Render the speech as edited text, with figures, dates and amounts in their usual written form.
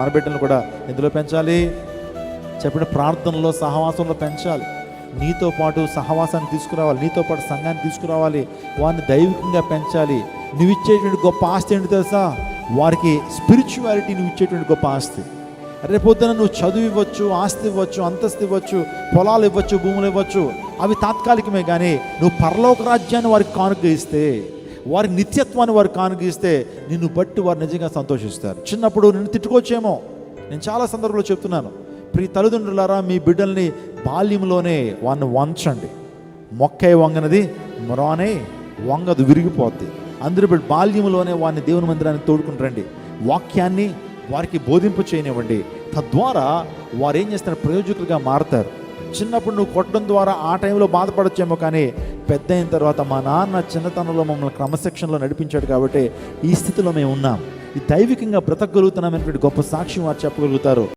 మన బిడ్డలను కూడా ఎందులో పెంచాలి చెప్పిన ప్రార్థనలో, సహవాసంలో పెంచాలి. నీతో పాటు సహవాసాన్ని తీసుకురావాలి, నీతో పాటు సంఘాన్ని తీసుకురావాలి, వారిని దైవికంగా పెంచాలి. నువ్వు ఇచ్చేటువంటి గొప్ప ఆస్తి ఏంటి తెలుసా? వారికి స్పిరిచువాలిటీ నువ్వు ఇచ్చేటువంటి గొప్ప ఆస్తి. రేపొద్దున నువ్వు చదువు ఇవ్వచ్చు, ఆస్తి ఇవ్వచ్చు, అంతస్తు ఇవ్వచ్చు, పొలాలు ఇవ్వచ్చు, భూములు ఇవ్వచ్చు, అవి తాత్కాలికమే. కానీ నువ్వు పరలోక రాజ్యాన్ని వారికి కానుక ఇస్తే, వారి నిత్యత్వాన్ని వారికి కానుక ఇస్తే, నిన్ను బట్టి వారు నిజంగా సంతోషిస్తారు. చిన్నప్పుడు నిన్ను తిట్టుకోవచ్చేమో, నేను చాలా సందర్భంలో చెప్తున్నాను. ప్రియ తల్లిదండ్రులారా, మీ బిడ్డల్ని బాల్యంలోనే వారిని వంచండి. మొక్కై వంగనది మొరానే వంగదు, విరిగిపోద్ది. అందరూ బాల్యంలోనే వారిని దేవుని మందిరానికి తోడుకుని రండి. వాక్యాన్ని వారికి బోధింపు చేయనివ్వండి. తద్వారా వారు ఏం చేస్తారు? ప్రయోజకులుగా మారుతారు. చిన్నప్పుడు నువ్వు కొట్టడం ద్వారా ఆ టైంలో బాధపడచ్చేమో, కానీ పెద్ద అయిన తర్వాత మా నాన్న చిన్నతనంలో మమ్మల్ని క్రమశిక్షణలో నడిపించాడు కాబట్టి ఈ స్థితిలో మేము ఉన్నాం, ఈ దైవికంగా బ్రతకగలుగుతున్నామనేటువంటి గొప్ప సాక్ష్యం వారు చెప్పగలుగుతారు.